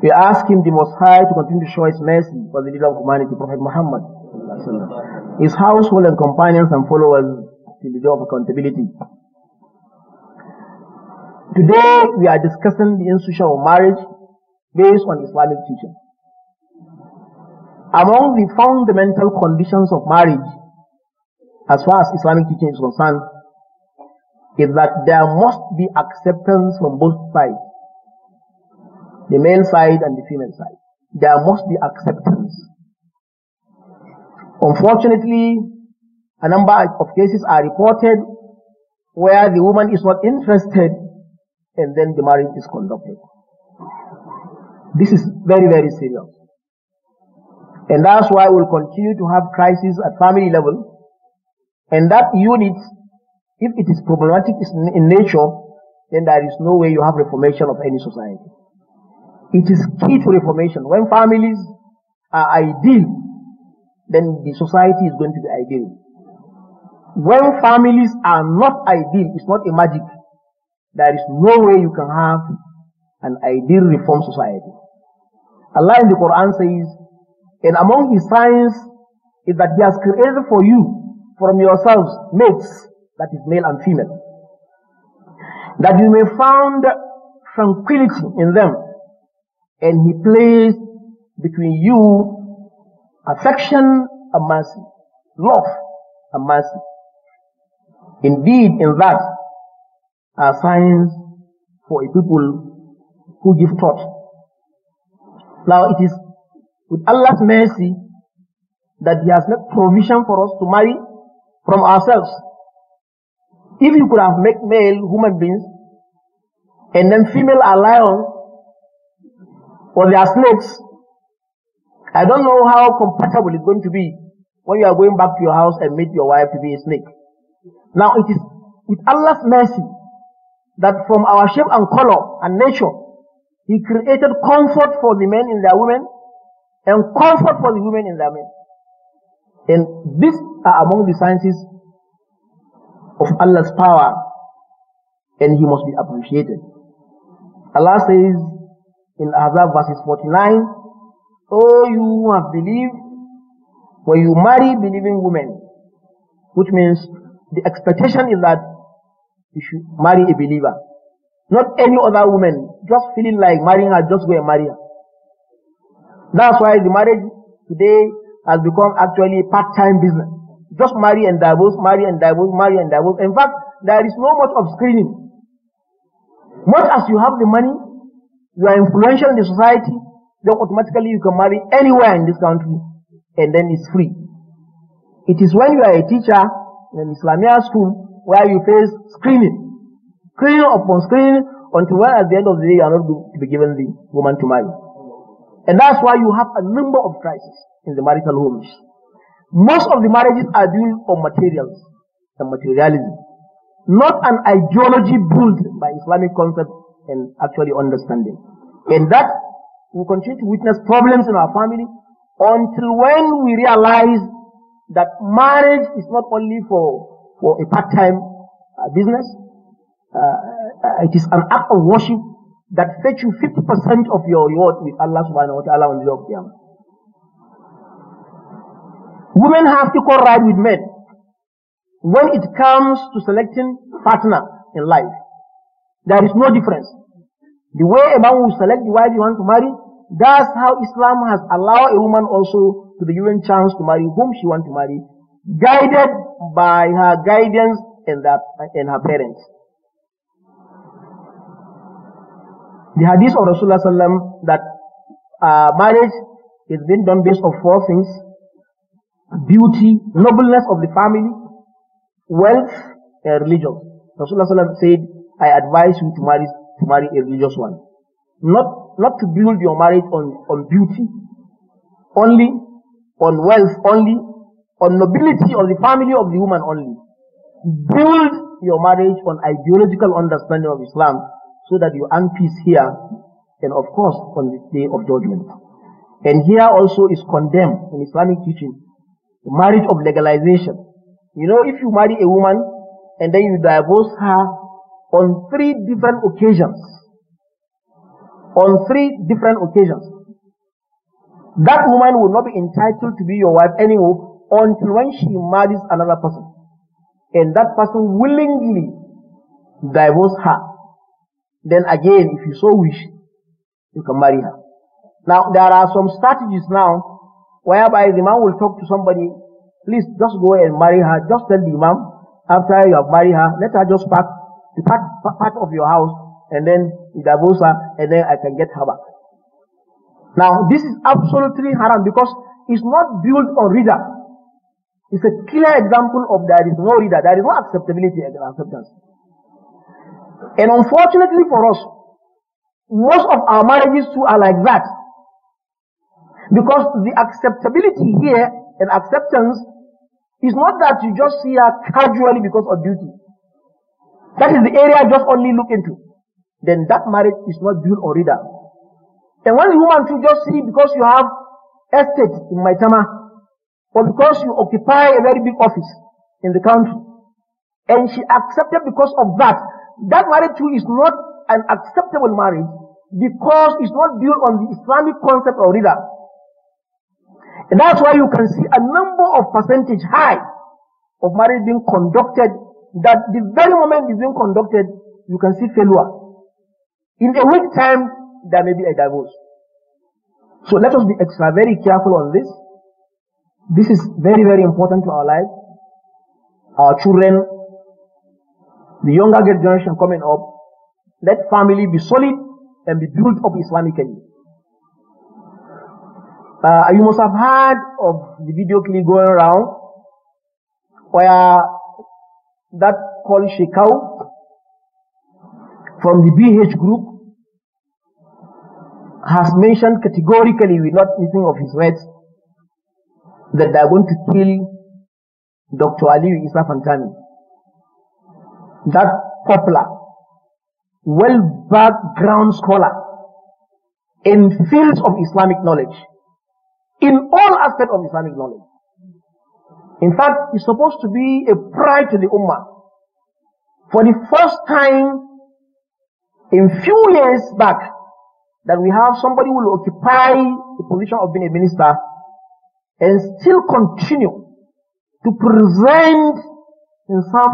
We ask him, the Most High, to continue to show his mercy for the leader of humanity, Prophet Muhammad, his household and companions and followers till the day of accountability. Today we are discussing the institution of marriage based on Islamic teaching. Among the fundamental conditions of marriage, as far as Islamic teaching is concerned, is that there must be acceptance from both sides, the male side and the female side. There must be acceptance. Unfortunately, a number of cases are reported where the woman is not interested and then the marriage is conducted. This is very, very serious. And that's why we'll continue to have crises at family level. And that unit, if it is problematic in nature, then there is no way you have reformation of any society. It is key to reformation. When families are ideal, then the society is going to be ideal. When families are not ideal, it's not a magic. There is no way you can have an ideal reform society. Allah in the Quran says, and among His signs is that He has created for you from yourselves mates, that is male and female, that you may find tranquility in them, and He placed between you affection and mercy, love and mercy. Indeed, in that are signs for a people who give thought. Now it is with Allah's mercy that He has made provision for us to marry from ourselves. If you could have made male human beings and then female are lions or they are snakes, I don't know how compatible it's going to be when you are going back to your house and meet your wife to be a snake. Now it is with Allah's mercy that from our shape and color and nature, He created comfort for the men in their women and comfort for the women in their men. And these are among the sciences of Allah's power, and He must be appreciated. Allah says in Ahzab verses 49, "Oh, you who have believed, when you marry believing women," which means the expectation is that you should marry a believer, not any other woman, just feeling like marrying her, just go and marry her. That's why the marriage today has become actually a part-time business. Just marry and divorce, marry and divorce, marry and divorce. In fact, there is no much of screening. Much as you have the money, you are influential in the society, then automatically you can marry anywhere in this country, and then it's free. It is when you are a teacher in an Islamia school where you face screening upon screening, until when at the end of the day you are not going to be given the woman to marry. And that's why you have a number of crises in the marital homes. Most of the marriages are built on materials and materialism, not an ideology built by Islamic concept and actually understanding. And that will continue to witness problems in our family until when we realize that marriage is not only for a part-time business, it is an act of worship that fetch you 50% of your reward with Allah subhanahu wa ta'ala on the day of Qiyamah. Women have equal right with men when it comes to selecting partner in life. There is no difference. The way a man will select the wife he wants to marry, that's how Islam has allowed a woman also to be given chance to marry whom she wants to marry, guided by her guidance and her parents. The hadith of Rasulullah sallam that marriage is being done based on 4 things: beauty, nobleness of the family, wealth, and religion. Rasulullah sallam said, "I advise you to marry a religious one, not to build your marriage on beauty only, on wealth only, on nobility of the family of the woman only. Build your marriage on ideological understanding of Islam, so that you earn peace here and of course on the day of judgment." And here also is condemned in Islamic teaching, the marriage of legalization. You know, if you marry a woman and then you divorce her on 3 different occasions, on 3 different occasions. That woman will not be entitled to be your wife anymore until when she marries another person. And that person willingly divorce her. Then again, if you so wish, you can marry her. Now, there are some strategies now whereby the man will talk to somebody, please just go and marry her. Just tell the imam, after you have married her, let her just pack the part of your house, and then you divorce her, and then I can get her back. Now, this is absolutely haram because it's not built on rida. It's a clear example of there is no rida, there is no acceptability and acceptance. And unfortunately for us, most of our marriages too are like that. Because the acceptability here and acceptance is not that you just see her casually because of duty. That is the area I just only look into. Then that marriage is not built on rida. And when the woman too just see because you have estate in Maitama, or because you occupy a very big office in the country, and she accepted because of that, that marriage too is not an acceptable marriage because it's not built on the Islamic concept of rida. And that's why you can see a number of percentage high of marriage being conducted, that the very moment it's being conducted, you can see failure. In a week time, there may be a divorce. So let us be extra very careful on this. This is very, very important to our lives, our children, the younger generation coming up. Let family be solid and be built up Islamically. You must have heard of the video clip going around where that called Sheikh from the BH group has mentioned categorically, with not missing of his words, that they are going to kill Dr. Ali Isa Fantani. That popular, well-background scholar in fields of Islamic knowledge, in all aspects of Islamic knowledge. In fact, it's supposed to be a pride to the Ummah. For the first time in few years back, that we have somebody who will occupy the position of being a minister and still continue to present himself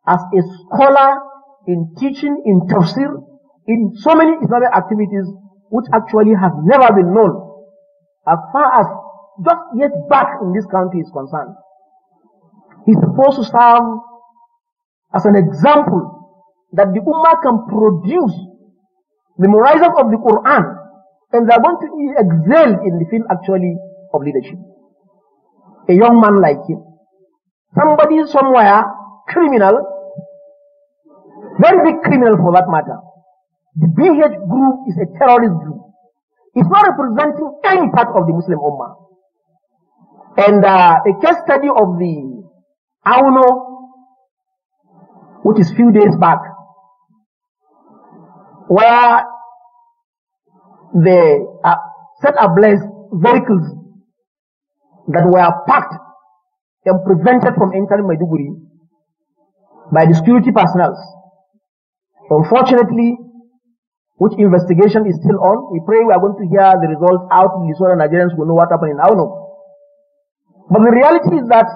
as a scholar in teaching, in tafsir, in so many Islamic activities which actually have never been known as far as just yet back in this country is concerned. He's supposed to serve as an example that the Ummah can produce memorizers of the Quran, and they are going to excel in the field actually of leadership. A young man like him, somebody somewhere, criminal, very big criminal for that matter. The BH group is a terrorist group. It's not representing any part of the Muslim Ummah. And a case study of the Auno, which is few days back, where they set ablaze vehicles that were parked and prevented from entering Maiduguri by the security personnel. Unfortunately, which investigation is still on, we pray we are going to hear the results out in the so that Nigerians will know what happened in Auno. But the reality is that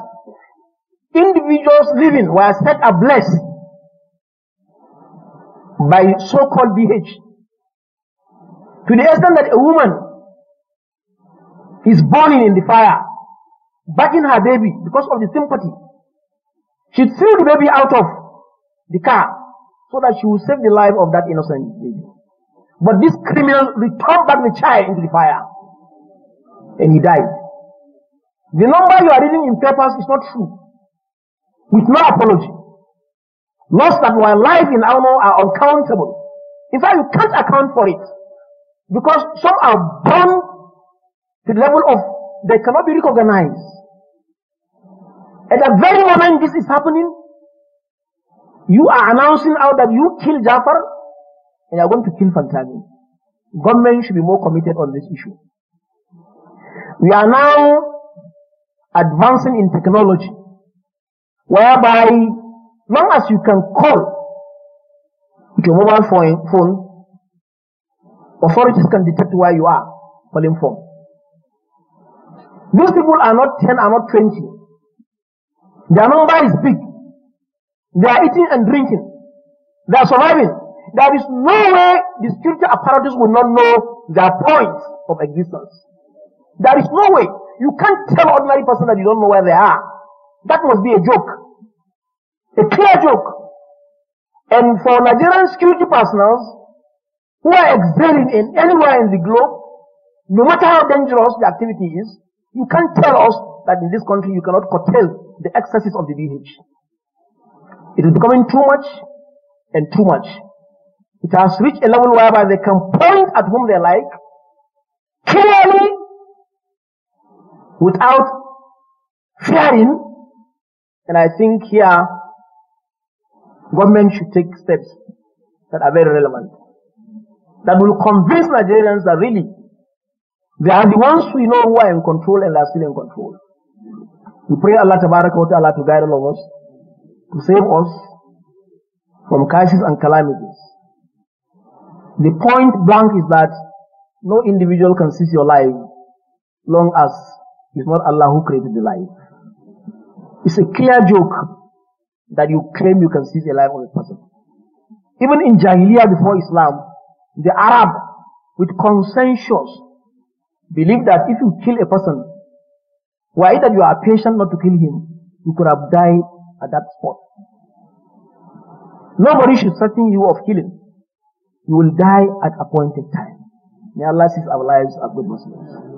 individuals living were set ablaze by so-called BH, to the extent that a woman is burning in the fire, backing her baby because of the sympathy. She threw the baby out of the car so that she will save the life of that innocent baby. But this criminal returned back the child into the fire, and he died. The number you are reading in papers is not true, with no apology. Loss that were alive in Auno are uncountable. In fact, you can't account for it, because some are born to the level of they cannot be recognized. At the very moment this is happening, you are announcing out that you killed Jafar and you are going to kill Fantani. Government should be more committed on this issue. We are now advancing in technology, whereby long as you can call with your mobile phone authorities can detect where you are falling from. These people are not 10, are not 20. Their number is big. They are eating and drinking. They are surviving. There is no way the security apparatus will not know their points of existence. There is no way. You can't tell an ordinary person that you don't know where they are. That must be a joke. A clear joke. And for Nigerian security personnel who are excelling in anywhere in the globe, no matter how dangerous the activity is, you can't tell us that in this country you cannot curtail the excesses of the DH. It is becoming too much and too much. It has reached a level whereby they can point at whom they like, clearly, without fearing. And I think here, government should take steps that are very relevant, that will convince Nigerians that really they are the ones we know who are in control and are still in control. We pray Allah Tabaraka wa Ta'ala to guide all of us, to save us from crises and calamities. The point blank is that no individual can seize your life long as it's not Allah who created the life. It's a clear joke that you claim you can seize the life of a person. Even in Jahiliyyah before Islam, the Arab with consensus believed that if you kill a person, why that you are patient not to kill him, you could have died at that spot. Nobody should threaten you of killing. You will die at appointed time. May Allah seize our lives as good Muslims.